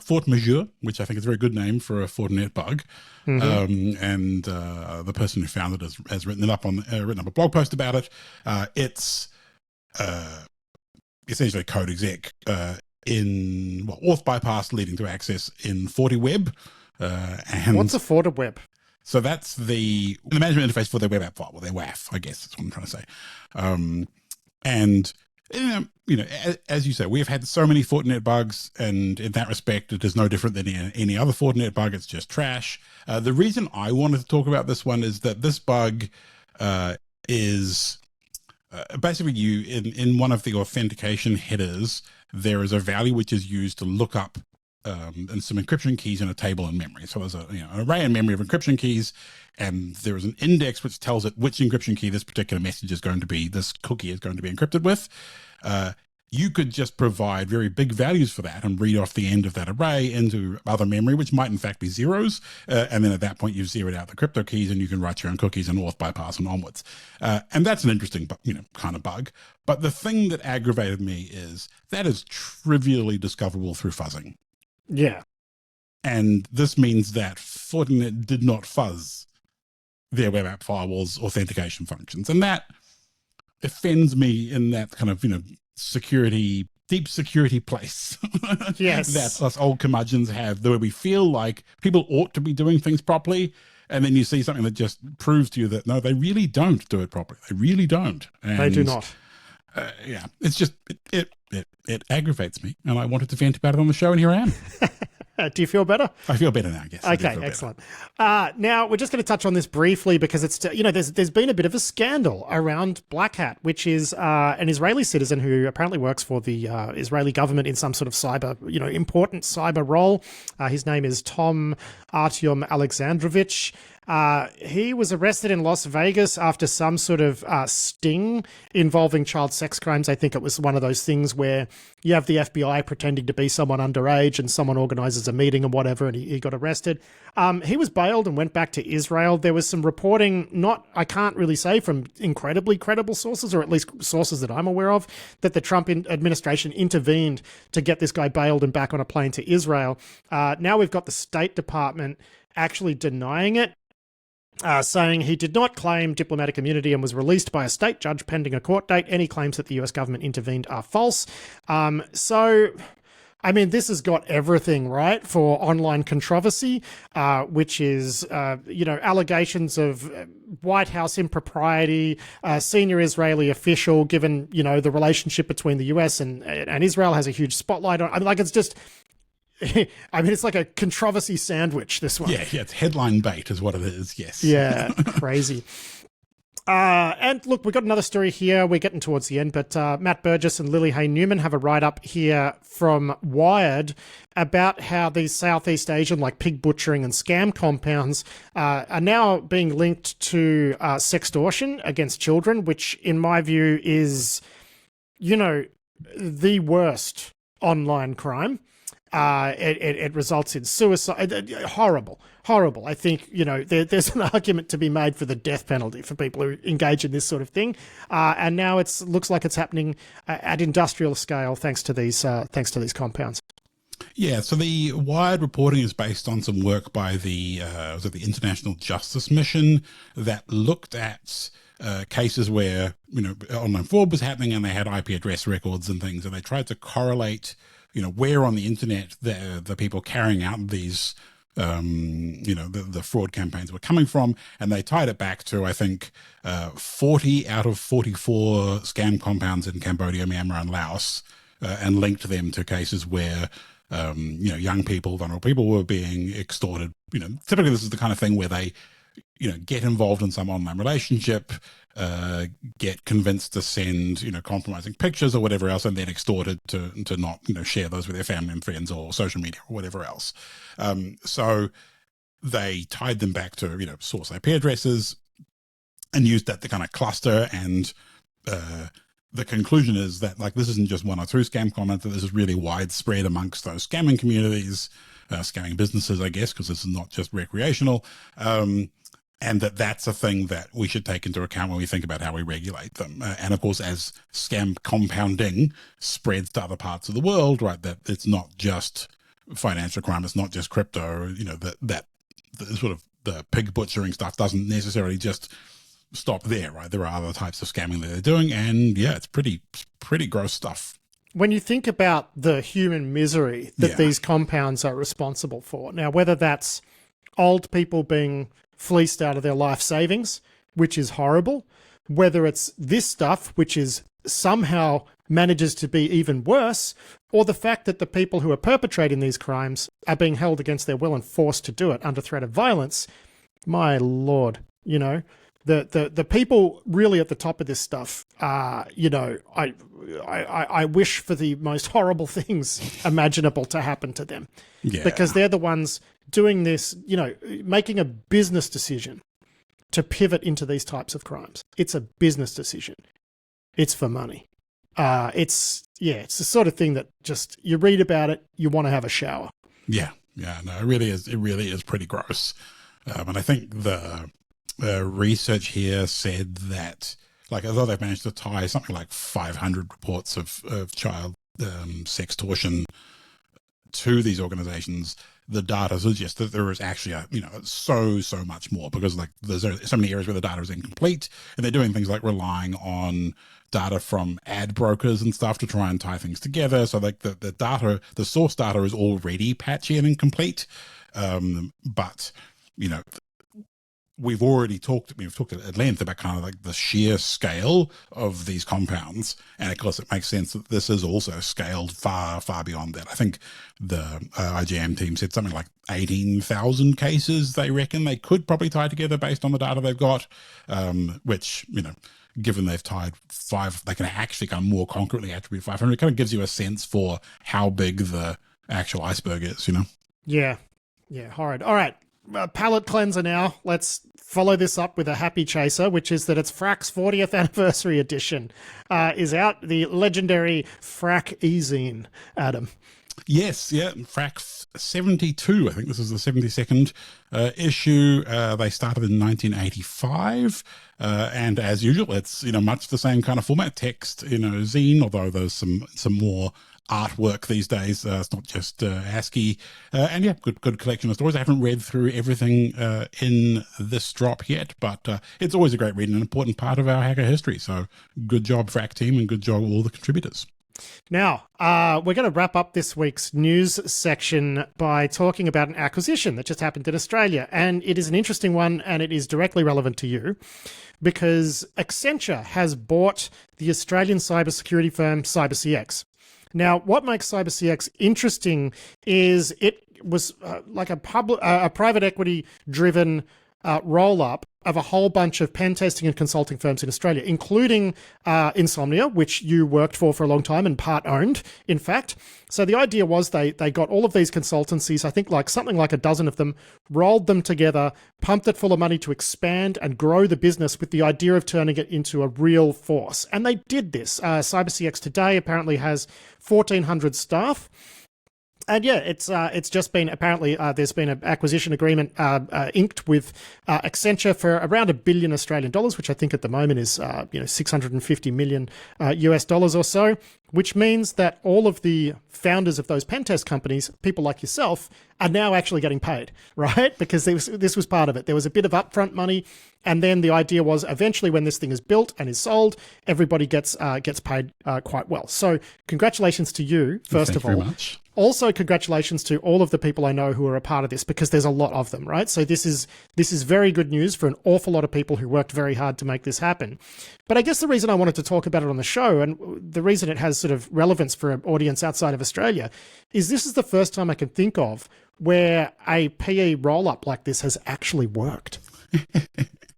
which I think is a very good name for a Fortinet bug. Mm-hmm. And the person who found it has written up a blog post about it. It's essentially a code exec in auth bypass leading to access in FortiWeb. And what's a FortiWeb? So that's the management interface for their web app file, their WAF, I guess that's what I'm trying to say. And as you say, we've had so many Fortinet bugs, and in that respect, it is no different than any other Fortinet bug. It's just trash. The reason I wanted to talk about this one is that this bug is basically in one of the authentication headers, there is a value which is used to look up and some encryption keys in a table in memory. So there's an array in memory of encryption keys, and there is an index which tells it which encryption key this particular message is going to be, this cookie is going to be encrypted with. You could just provide very big values for that and read off the end of that array into other memory, which might in fact be zeros. And then at that point, you've zeroed out the crypto keys and you can write your own cookies and auth bypass and onwards. And that's an interesting, kind of bug. But the thing that aggravated me is that is trivially discoverable through fuzzing. Yeah. And this means that Fortinet did not fuzz their web app firewall's authentication functions. And that offends me in that kind of, deep security place. Yes. That us old curmudgeons have, where we feel like people ought to be doing things properly. And then you see something that just proves to you that, no, they really don't do it properly. They really don't. And, they do not. It's just, it aggravates me, and I wanted to vent about it on the show, and here I am. Do you feel better? I feel better now, I guess. Okay, excellent. Now, we're just going to touch on this briefly because it's, there's been a bit of a scandal around Black Hat, which is an Israeli citizen who apparently works for the Israeli government in some sort of cyber, important cyber role. His name is Tom Artyom Alexandrovich. He was arrested in Las Vegas after some sort of sting involving child sex crimes. I think it was one of those things where you have the FBI pretending to be someone underage and someone organizes a meeting and whatever, and he got arrested. He was bailed and went back to Israel. There was some reporting, I can't really say from incredibly credible sources, or at least sources that I'm aware of, that the Trump administration intervened to get this guy bailed and back on a plane to Israel. Now we've got the State Department actually denying it. Saying he did not claim diplomatic immunity and was released by a state judge pending a court date. Any claims that the US government intervened are false. This has got everything, right, for online controversy, which is, allegations of White House impropriety, senior Israeli official, given, the relationship between the US and Israel has a huge spotlight on. It's just... it's like a controversy sandwich, this one. Yeah, it's headline bait is what it is, yes. Yeah, crazy. And look, we've got another story here. We're getting towards the end, but Matt Burgess and Lily Hay Newman have a write-up here from Wired about how these Southeast Asian, pig butchering and scam compounds are now being linked to sextortion against children, which in my view is, the worst online crime. It results in suicide. Horrible. I think, there's an argument to be made for the death penalty for people who engage in this sort of thing. And now looks like it's happening at industrial scale thanks to these compounds. Yeah, so the Wired reporting is based on some work by the International Justice Mission that looked at cases where, online fraud was happening and they had IP address records and things, and they tried to correlate where on the internet the people carrying out these, the fraud campaigns were coming from. And they tied it back to, I think, 40 out of 44 scam compounds in Cambodia, Myanmar, and Laos, and linked them to cases where, young people, vulnerable people were being extorted. Typically this is the kind of thing where they, get involved in some online relationship, get convinced to send, compromising pictures or whatever else, and then extorted to not, share those with their family and friends or social media or whatever else. So they tied them back to, source IP addresses and used that to kind of cluster. And the conclusion is that this isn't just one or two scam comments, that this is really widespread amongst those scamming communities, scamming businesses, I guess, because this is not just recreational. And that's a thing that we should take into account when we think about how we regulate them. And of course, as scam compounding spreads to other parts of the world, right, that it's not just financial crime, it's not just crypto, that sort of the pig butchering stuff doesn't necessarily just stop there, right? There are other types of scamming that they're doing. And yeah, it's pretty gross stuff. when you think about the human misery that these compounds are responsible for, now, whether that's old people being fleeced out of their life savings, which is horrible, whether it's this stuff, which is somehow manages to be even worse, or the fact that the people who are perpetrating these crimes are being held against their will and forced to do it under threat of violence, my Lord, you know, the people really at the top of this stuff, you know, I wish for the most horrible things imaginable to happen to them. Yeah. Because they're the ones doing this, you know, making a business decision to pivot into these types of crimes. It's a business decision. It's for money. It's the sort of thing that just, you read about it, you want to have a shower. Yeah. No, it really is pretty gross. And I think the research here said that, like, although they've managed to tie something like 500 reports of child sextortion to these organizations, the data suggests that there is actually so much more, because like there's so many areas where the data is incomplete, and they're doing things like relying on data from ad brokers and stuff to try and tie things together. So like the data, the source data is already patchy and incomplete. But you know, we've talked at length about kind of like the sheer scale of these compounds. And of course, it makes sense that this is also scaled far, far beyond that. I think the IGM team said something like 18,000 cases they reckon they could probably tie together based on the data they've got, which, you know, given they've tied 5, they can actually kind of more concretely attribute 500. It kind of gives you a sense for how big the actual iceberg is, you know? Yeah, horrid. All right. Palate cleanser now. Let's follow this up with a happy chaser, which is that it's Frack's 40th anniversary edition is out. The legendary Frack e-zine, Adam. Yes, Frack 72. I think this is the 72nd issue. They started in 1985, and as usual, it's much the same kind of format, text, zine. Although there's some more artwork these days. It's not just ASCII, and good collection of stories. I haven't read through everything in this drop yet, but it's always a great read and an important part of our hacker history. So good job, Frack team, and good job all the contributors. Now, we're going to wrap up this week's news section by talking about an acquisition that just happened in Australia. And it is an interesting one, and it is directly relevant to you because Accenture has bought the Australian cybersecurity firm CyberCX. Now, what makes CyberCX interesting is it was like a private equity-driven roll-up of a whole bunch of pen testing and consulting firms in Australia, including Insomnia, which you worked for a long time and part owned, in fact. So the idea was they got all of these consultancies, I think something like a dozen of them, rolled them together, pumped it full of money to expand and grow the business with the idea of turning it into a real force. And they did this. CyberCX today apparently has 1,400 staff. And yeah, it's just been, apparently there's been an acquisition agreement inked with Accenture for around $1 billion Australian dollars, which I think at the moment is $650 million US dollars or so, which means that all of the founders of those pen test companies, people like yourself, are now actually getting paid, right? Because this was part of it. There was a bit of upfront money, and then the idea was eventually when this thing is built and is sold, everybody gets paid quite well. So congratulations to you, first of all. Thank you very much. Also, congratulations to all of the people I know who are a part of this, because there's a lot of them, right? So this is very good news for an awful lot of people who worked very hard to make this happen. But I guess the reason I wanted to talk about it on the show, and the reason it has sort of relevance for an audience outside of Australia, is this is the first time I can think of where a PE roll-up like this has actually worked.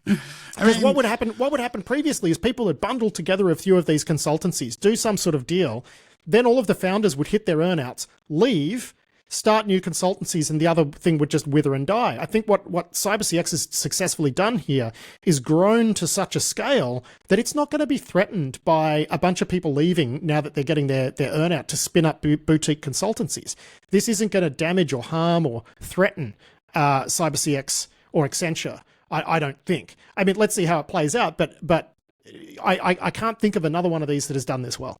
Because what would happen previously is people would bundle together a few of these consultancies, do some sort of deal, then all of the founders would hit their earnouts, leave, start new consultancies, and the other thing would just wither and die. I think what CyberCX has successfully done here is grown to such a scale that it's not going to be threatened by a bunch of people leaving now that they're getting their earnout to spin up boutique consultancies. This isn't going to damage or harm or threaten CyberCX or Accenture, I don't think. I mean, let's see how it plays out, but I can't think of another one of these that has done this well.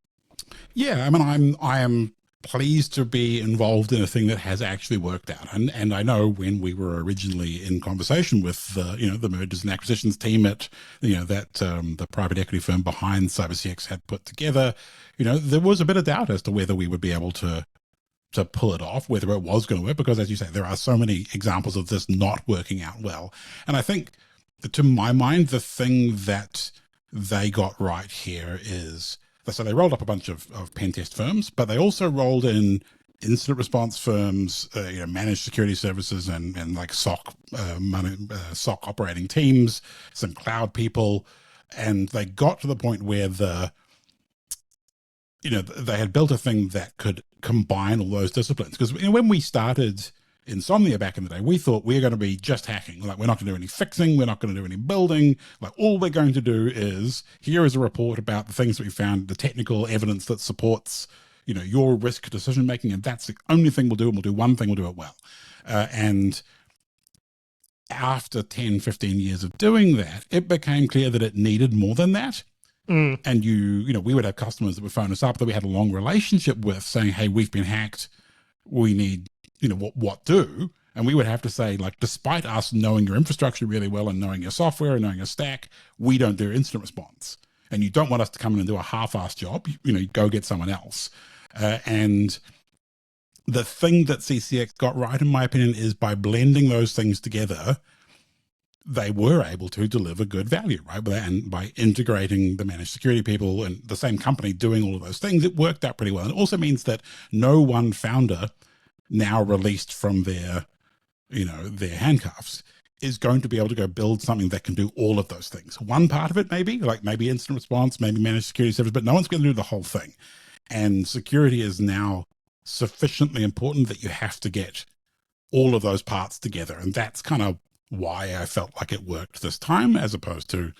Yeah, I mean, I am pleased to be involved in a thing that has actually worked out. And I know when we were originally in conversation with the mergers and acquisitions team at that the private equity firm behind CyberCX had put together, there was a bit of doubt as to whether we would be able to pull it off, whether it was going to work, because as you say, there are so many examples of this not working out well. And I think to my mind, the thing that they got right here is, so they rolled up a bunch of pen test firms, but they also rolled in incident response firms, managed security services, and like SOC operating teams, some cloud people, and they got to the point where they had built a thing that could combine all those disciplines. Because when we started Insomnia back in the day, we thought we're going to be just hacking. Like, we're not going to do any fixing, we're not going to do any building. Like, all we're going to do is, here is a report about the things that we found, the technical evidence that supports your risk decision making, and that's the only thing we'll do, and we'll do one thing, we'll do it well. And after 10, 15 years of doing that, it became clear that it needed more than that. And we would have customers that would phone us up that we had a long relationship with, saying, hey, we've been hacked, we need what do? And we would have to say, like, despite us knowing your infrastructure really well and knowing your software and knowing your stack, we don't do incident response. And you don't want us to come in and do a half-assed job. Go get someone else. And the thing that CCX got right, in my opinion, is by blending those things together, they were able to deliver good value, right? And by integrating the managed security people and the same company doing all of those things, it worked out pretty well. And it also means that no one founder, now released from their handcuffs, is going to be able to go build something that can do all of those things. One part of it, maybe incident response, maybe managed security service, but no one's going to do the whole thing. And security is now sufficiently important that you have to get all of those parts together. And that's kind of why I felt like it worked this time, as opposed to,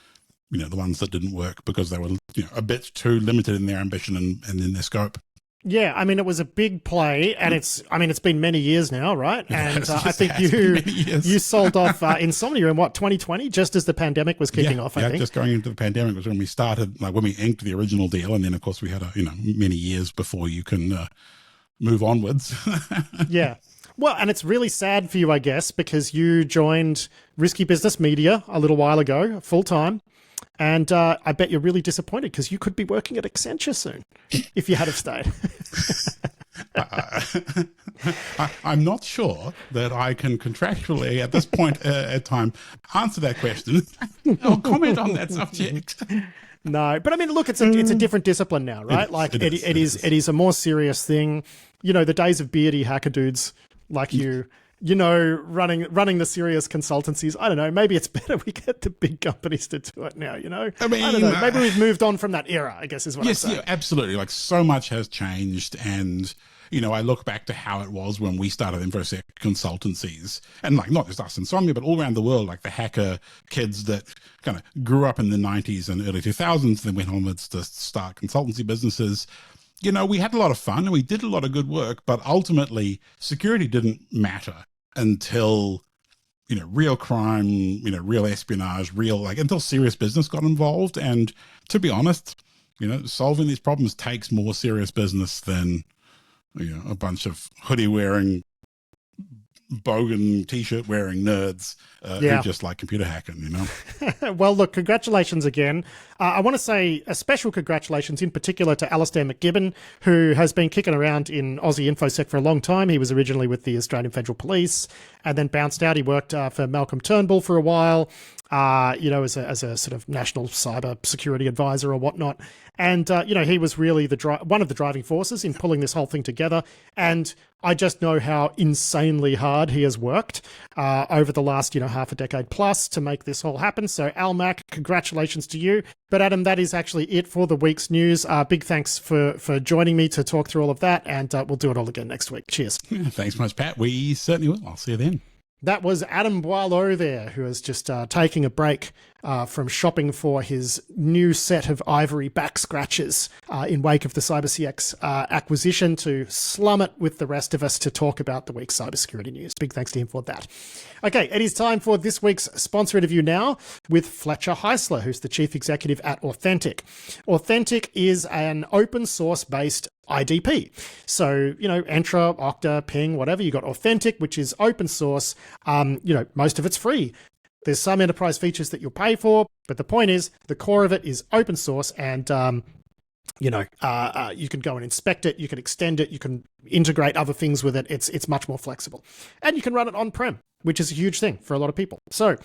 the ones that didn't work because they were, a bit too limited in their ambition and in their scope. Yeah, I mean, it was a big play, and it's been many years now, right? And I think you sold off Insomnia in 2020, just as the pandemic was kicking off, I think. Just going into the pandemic was when we started, like when we inked the original deal, and then of course we had many years before you can move onwards. Yeah. Well, and it's really sad for you, I guess, because you joined Risky Business Media a little while ago, full time. And I bet you're really disappointed because you could be working at Accenture soon if you had have stayed. I'm not sure that I can contractually at this point at time answer that question or comment on that subject. No, but I mean, look, it's a different discipline now, right? It is a more serious thing. The days of beardy hacker dudes like you. Running the serious consultancies. I don't know. Maybe it's better we get the big companies to do it now, I mean, I don't know. Maybe we've moved on from that era, I guess is what I'm saying. Yes, absolutely. Like, so much has changed. And, I look back to how it was when we started InfoSec consultancies, and like not just us Insomnia, but all around the world, like the hacker kids that kind of grew up in the 90s and early 2000s, then went onwards to start consultancy businesses. We had a lot of fun and we did a lot of good work, but ultimately security didn't matter until, real crime, real espionage, until serious business got involved. And to be honest, solving these problems takes more serious business than, a bunch of hoodie wearing, bogan t-shirt wearing nerds who just like computer hacking, Well, look, congratulations again. I want to say a special congratulations in particular to Alistair McGibbon, who has been kicking around in Aussie InfoSec for a long time. He was originally with the Australian Federal Police and then bounced out. He worked for Malcolm Turnbull for a while, as a sort of national cyber security advisor or whatnot. And, he was really one of the driving forces in pulling this whole thing together. And I just know how insanely hard he has worked over the last, half a decade plus to make this all happen. So Al Mac, congratulations to you. But Adam, that is actually it for the week's news. Big thanks for joining me to talk through all of that. And we'll do it all again next week. Cheers. Yeah, thanks much, Pat. We certainly will. I'll see you then. That was Adam Boileau there, who is just taking a break from shopping for his new set of ivory back scratches in wake of the CyberCX acquisition to slum it with the rest of us to talk about the week's cybersecurity news. Big thanks to him for that. Okay, it is time for this week's sponsor interview now with Fletcher Heisler, who's the chief executive at Authentic. Authentic is an open source based IDP. So, Entra, Okta, Ping, whatever, you got Authentic, which is open source. Most of it's free. There's some enterprise features that you'll pay for, but the point is the core of it is open source, and you can go and inspect it, you can extend it, you can integrate other things with it. It's much more flexible, and you can run it on-prem, which is a huge thing for a lot of people. So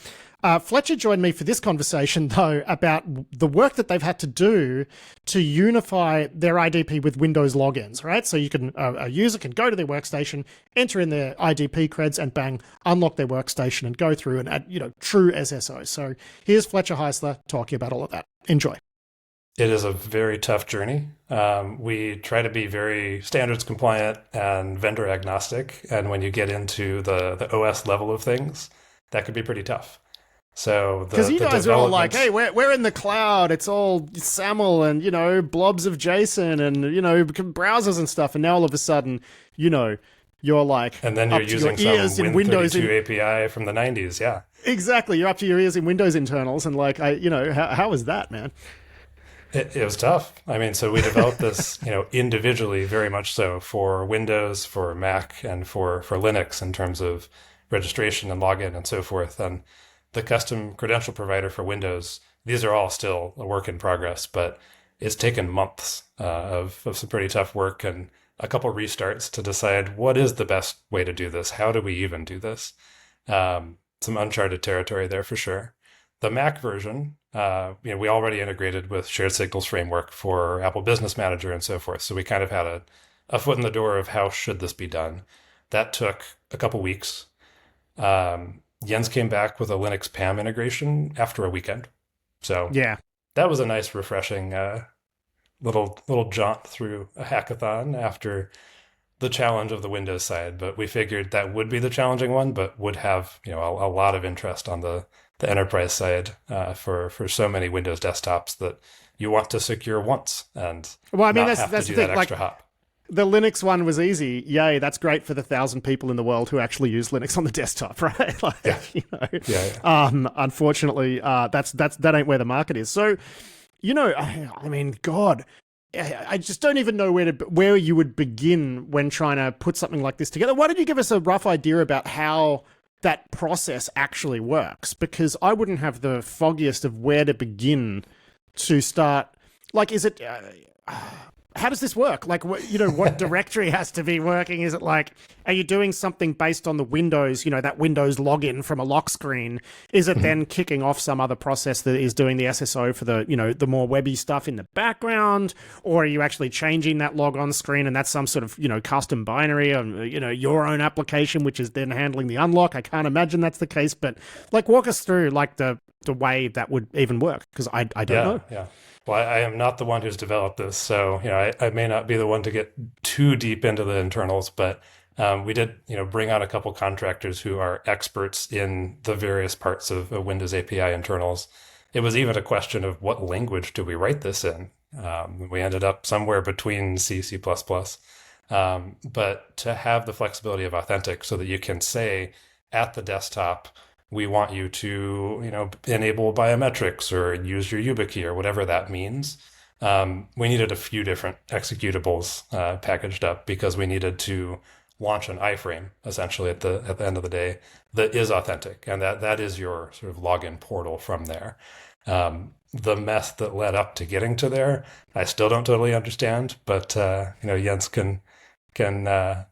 Fletcher joined me for this conversation, though, about the work that they've had to do to unify their IDP with Windows logins, right? So you can a user can go to their workstation, enter in their IDP creds, and bang, unlock their workstation and go through and add, true SSO. So here's Fletcher Heisler talking about all of that. Enjoy. It is a very tough journey. We try to be very standards compliant and vendor agnostic. And when you get into the OS level of things, that could be pretty tough. So because you guys are all like, hey, we're in the cloud. It's all SAML and, blobs of JSON and, browsers and stuff. And now all of a sudden, you're like, and then you're using some Win32 API from the 90s. Yeah, exactly. You're up to your ears in Windows internals. And like, how was that, man? It was tough. I mean, so we developed this, individually, very much so, for Windows, for Mac, and for Linux in terms of registration and login and so forth. And the custom credential provider for Windows, these are all still a work in progress, but it's taken months of some pretty tough work and a couple restarts to decide what is the best way to do this. How do we even do this? Some uncharted territory there for sure. The Mac version, we already integrated with Shared Signals Framework for Apple Business Manager and so forth. So we kind of had a foot in the door of how should this be done. That took a couple weeks. Jens came back with a Linux PAM integration after a weekend. So yeah, that was a nice, refreshing little jaunt through a hackathon after the challenge of the Windows side. But we figured that would be the challenging one, but would have a lot of interest on the enterprise side for so many Windows desktops that you want to secure once and that's the thing. That extra hop. The Linux one was easy. Yay, that's great for the 1,000 people in the world who actually use Linux on the desktop, right? Unfortunately, that ain't where the market is. So, God, I just don't even know where you would begin when trying to put something like this together. Why don't you give us a rough idea about how that process actually works? Because I wouldn't have the foggiest of where to begin to start. Like, is it... how does this work? Like, what directory has to be working? Is it like, are you doing something based on the Windows, that Windows login from a lock screen? Is it then kicking off some other process that is doing the SSO for the more webby stuff in the background? Or are you actually changing that logon screen and that's some sort of, custom binary on, your own application, which is then handling the unlock? I can't imagine that's the case, but like, walk us through like the way that would even work. Because I don't know. Yeah. Well, I am not the one who's developed this, so I may not be the one to get too deep into the internals, but we did bring on a couple contractors who are experts in the various parts of Windows API internals. It was even a question of what language do we write this in. We ended up somewhere between C, C++. But to have the flexibility of Authentic so that you can say at the desktop, we want you to, enable biometrics or use your YubiKey or whatever that means. We needed a few different executables packaged up because we needed to launch an iframe essentially at the end of the day that is authentic, and that is your sort of login portal from there. The mess that led up to getting to there, I still don't totally understand, but Jens can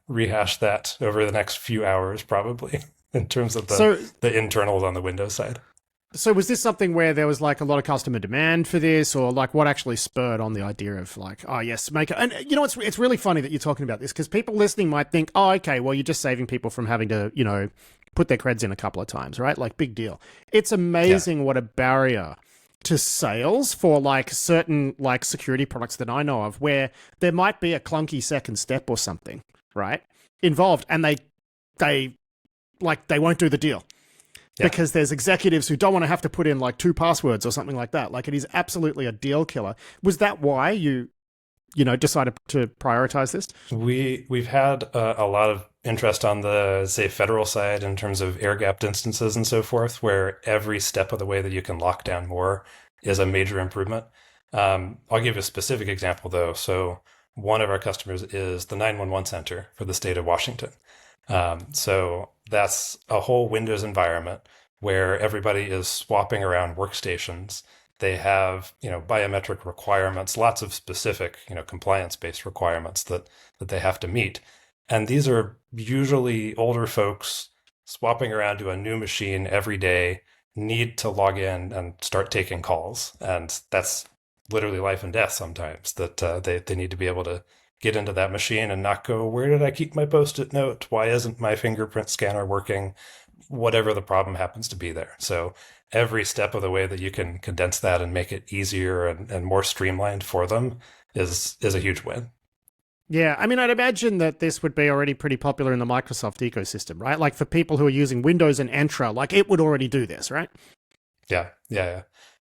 rehash that over the next few hours probably. In terms of the internals on the Windows side. So was this something where there was like a lot of customer demand for this, or like what actually spurred on the idea of like, oh yes, make it? And it's really funny that you're talking about this because people listening might think, oh, okay, well, you're just saving people from having to, put their creds in a couple of times, right? Like big deal. It's amazing what a barrier to sales for like certain like security products that I know of where there might be a clunky second step or something, right? Involved. And they won't do the deal. Yeah. because there's executives who don't want to have to put in like 2 passwords or something like that. Like, it is absolutely a deal killer. Was that why you decided to prioritize this? We've had a lot of interest on the, say, federal side in terms of air-gapped instances and so forth, where every step of the way that you can lock down more is a major improvement. I'll give you a specific example, though. So one of our customers is the 911 center for the state of Washington. So that's a whole Windows environment where everybody is swapping around workstations. They have, biometric requirements, lots of specific, compliance-based requirements that they have to meet. And these are usually older folks swapping around to a new machine every day, need to log in and start taking calls. And that's literally life and death sometimes, that they need to be able to get into that machine and not go, where did I keep my Post-it note? Why isn't my fingerprint scanner working? Whatever the problem happens to be there. So every step of the way that you can condense that and make it easier and more streamlined for them is a huge win. Yeah, I mean, I'd imagine that this would be already pretty popular in the Microsoft ecosystem, right? Like, for people who are using Windows and Entra, like, it would already do this, right? Yeah.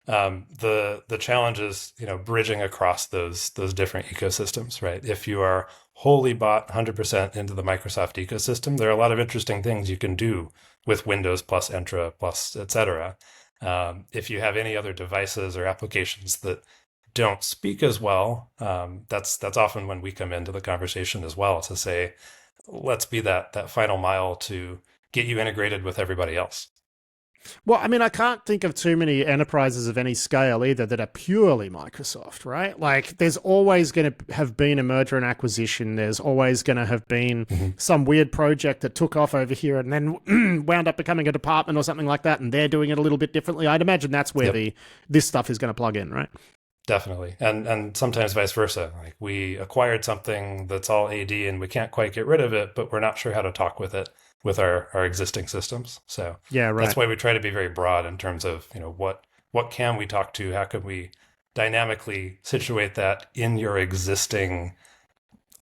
The challenge is, bridging across those different ecosystems, right? If you are wholly bought 100% into the Microsoft ecosystem, there are a lot of interesting things you can do with Windows plus Entra plus et cetera. If you have any other devices or applications that don't speak as well, that's often when we come into the conversation as well, to say, let's be that final mile to get you integrated with everybody else. Well, I mean, I can't think of too many enterprises of any scale either that are purely Microsoft, right? Like, there's always going to have been a merger and acquisition. There's always going to have been some weird project that took off over here and then wound up becoming a department or something like that, and they're doing it a little bit differently. I'd imagine that's where this stuff is going to plug in, right? Definitely. And sometimes vice versa. Like, we acquired something that's all AD and we can't quite get rid of it, but we're not sure how to talk with it with our existing systems. So yeah, right. That's why we try to be very broad in terms of, what can we talk to? How can we dynamically situate that in your existing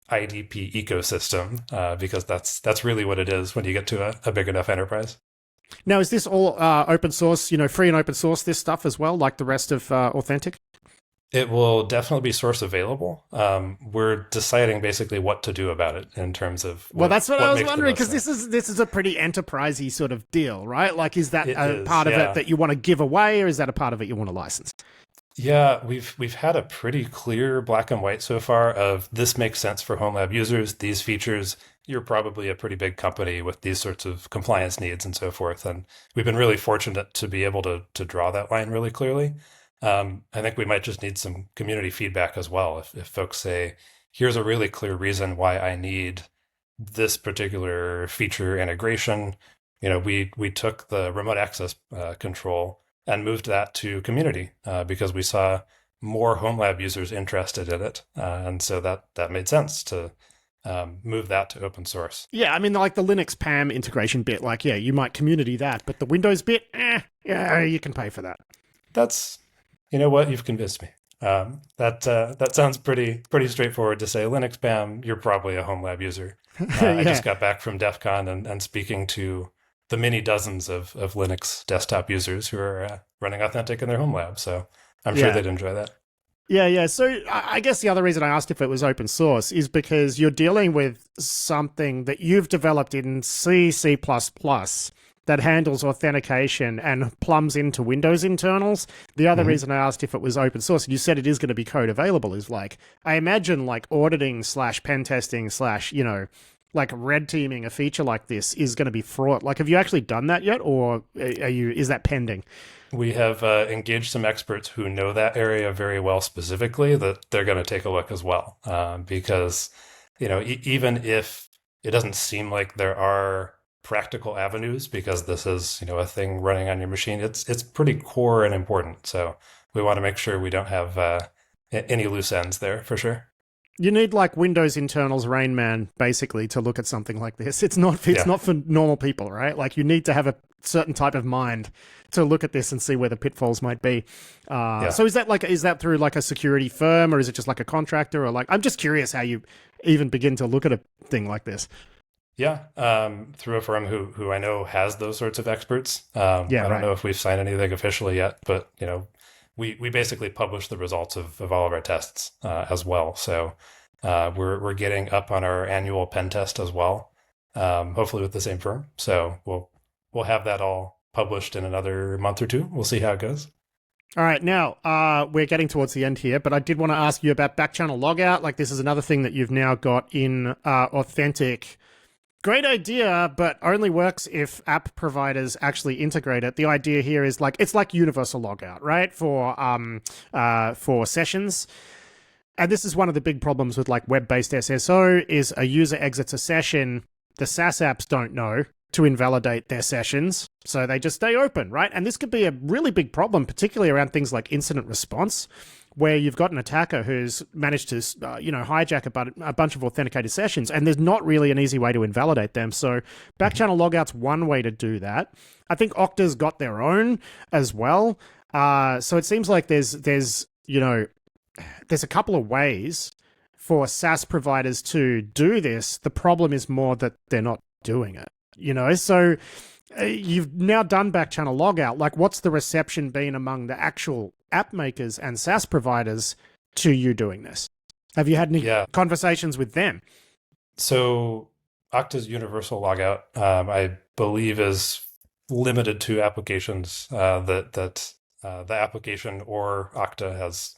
IDP ecosystem? Because that's really what it is when you get to a big enough enterprise. Now, is this all open source, free and open source, this stuff as well, like the rest of Authentic? It will definitely be source available. We're deciding basically what to do about it in terms of that's what I was wondering, because this is a pretty enterprisey sort of deal, right? Like, is that a part of it that you want to give away, or is that a part of it you want to license? Yeah, we've had a pretty clear black and white so far of this makes sense for home lab users, these features. You're probably a pretty big company with these sorts of compliance needs and so forth. And we've been really fortunate to be able to draw that line really clearly. I think we might just need some community feedback as well. If folks say, here's a really clear reason why I need this particular feature integration. We took the remote access control and moved that to community because we saw more home lab users interested in it. And so that made sense to move that to open source. Yeah, I mean, like the Linux PAM integration bit, like, yeah, you might community that, but the Windows bit, yeah, you can pay for that. That's, you know what, you've convinced me. That sounds pretty straightforward to say. Linux PAM, you're probably a home lab user. I just got back from DEF CON and speaking to the many dozens of Linux desktop users who are running Authentic in their home lab. So I'm sure they'd enjoy that. Yeah. So I guess the other reason I asked if it was open source is because you're dealing with something that you've developed in C++ that handles authentication and plumbs into Windows internals. The other reason I asked if it was open source, and you said it is going to be code available, is like, I imagine like auditing / pen testing / like red teaming a feature like this is going to be fraught. Like, have you actually done that yet, or is that pending? We have engaged some experts who know that area very well specifically, that they're going to take a look as well. Because, even if it doesn't seem like there are practical avenues, because this is, a thing running on your machine, it's pretty core and important. So we want to make sure we don't have any loose ends there, for sure. You need like Windows internals Rain Man basically to look at something like this. It's not for normal people, right? Like, you need to have a certain type of mind to look at this and see where the pitfalls might be. So is that through like a security firm, or is it just like a contractor, or like, I'm just curious how you even begin to look at a thing like this. through a firm who I know has those sorts of experts. Yeah, I don't right. know if we've signed anything officially yet, but we basically publish the results of all of our tests as well. So we're getting up on our annual pen test as well, hopefully with the same firm. So we'll have that all published in another month or two. We'll see how it goes. All right, now we're getting towards the end here, but I did want to ask you about back-channel logout. Like, this is another thing that you've now got in Authentic. Great idea, but only works if app providers actually integrate it. The idea here is it's like universal logout, right? For sessions. And this is one of the big problems with web-based SSO is a user exits a session, the SaaS apps don't know to invalidate their sessions, so they just stay open, right? And this could be a really big problem, particularly around things like incident response, where you've got an attacker who's managed to, hijack a bunch of authenticated sessions, and there's not really an easy way to invalidate them. So back-channel logout's one way to do that. I think Okta's got their own as well. So it seems like there's a couple of ways for SaaS providers to do this. The problem is more that they're not doing it. So you've now done back-channel logout. What's the reception been among the actual app makers and SaaS providers to you doing this? Have you had any conversations with them? So Okta's universal logout, I believe, is limited to applications that the application or Okta has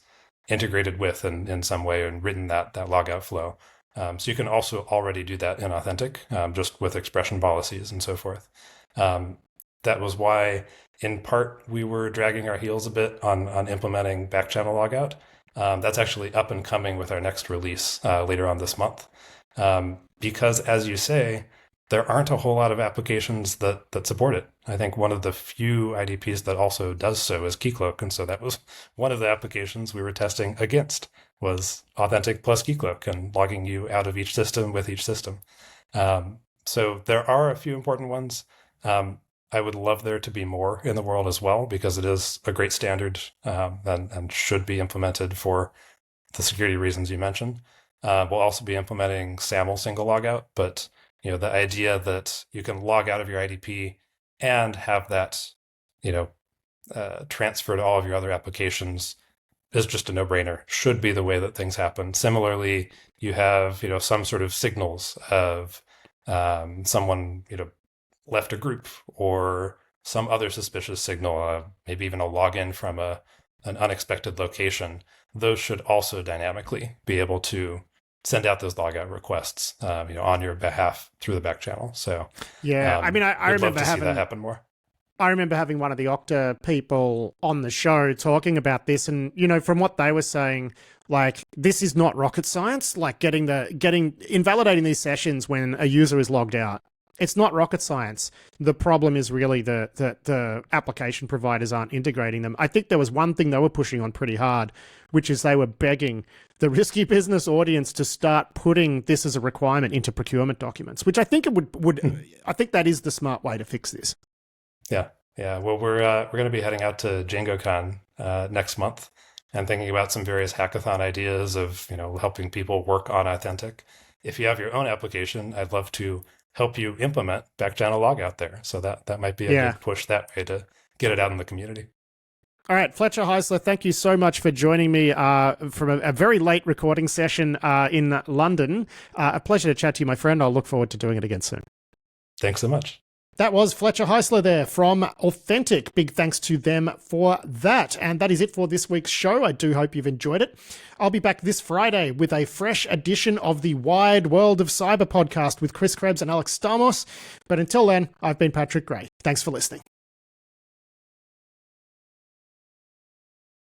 integrated with in some way and written that logout flow. So you can also already do that in Authentic, just with expression policies and so forth. That was why, in part, we were dragging our heels a bit on implementing back-channel logout. That's actually up and coming with our next release later on this month. Because, as you say, there aren't a whole lot of applications that support it. I think one of the few IDPs that also does so is Keycloak, and so that was one of the applications we were testing against, was Authentic plus Keycloak and logging you out of each system with each system. So there are a few important ones. I would love there to be more in the world as well, because it is a great standard and should be implemented for the security reasons you mentioned. We'll also be implementing SAML single logout, but the idea that you can log out of your IDP and have that, transfer to all of your other applications is just a no-brainer. Should be the way that things happen. Similarly, you have, some sort of signals of someone, left a group or some other suspicious signal, maybe even a login from an unexpected location. Those should also dynamically be able to send out those logout requests, on your behalf through the back channel. So yeah, I remember see that happen more. I remember having one of the Okta people on the show talking about this, and from what they were saying, this is not rocket science. Invalidating these sessions when a user is logged out. It's not rocket science. The problem is really the application providers aren't integrating them. I think there was one thing they were pushing on pretty hard, which is they were begging the risky business audience to start putting this as a requirement into procurement documents, which I think it would I think that is the smart way to fix this. Yeah. Well, we're going to be heading out to DjangoCon next month and thinking about some various hackathon ideas of helping people work on Authentic. If you have your own application, I'd love to help you implement back-channel logout there. So that might be a big push that way to get it out in the community. All right, Fletcher Heisler, thank you so much for joining me from a very late recording session in London. A pleasure to chat to you, my friend. I'll look forward to doing it again soon. Thanks so much. That was Fletcher Heisler there from Authentic. Big thanks to them for that. And that is it for this week's show. I do hope you've enjoyed it. I'll be back this Friday with a fresh edition of the Wide World of Cyber podcast with Chris Krebs and Alex Stamos. But until then, I've been Patrick Gray. Thanks for listening.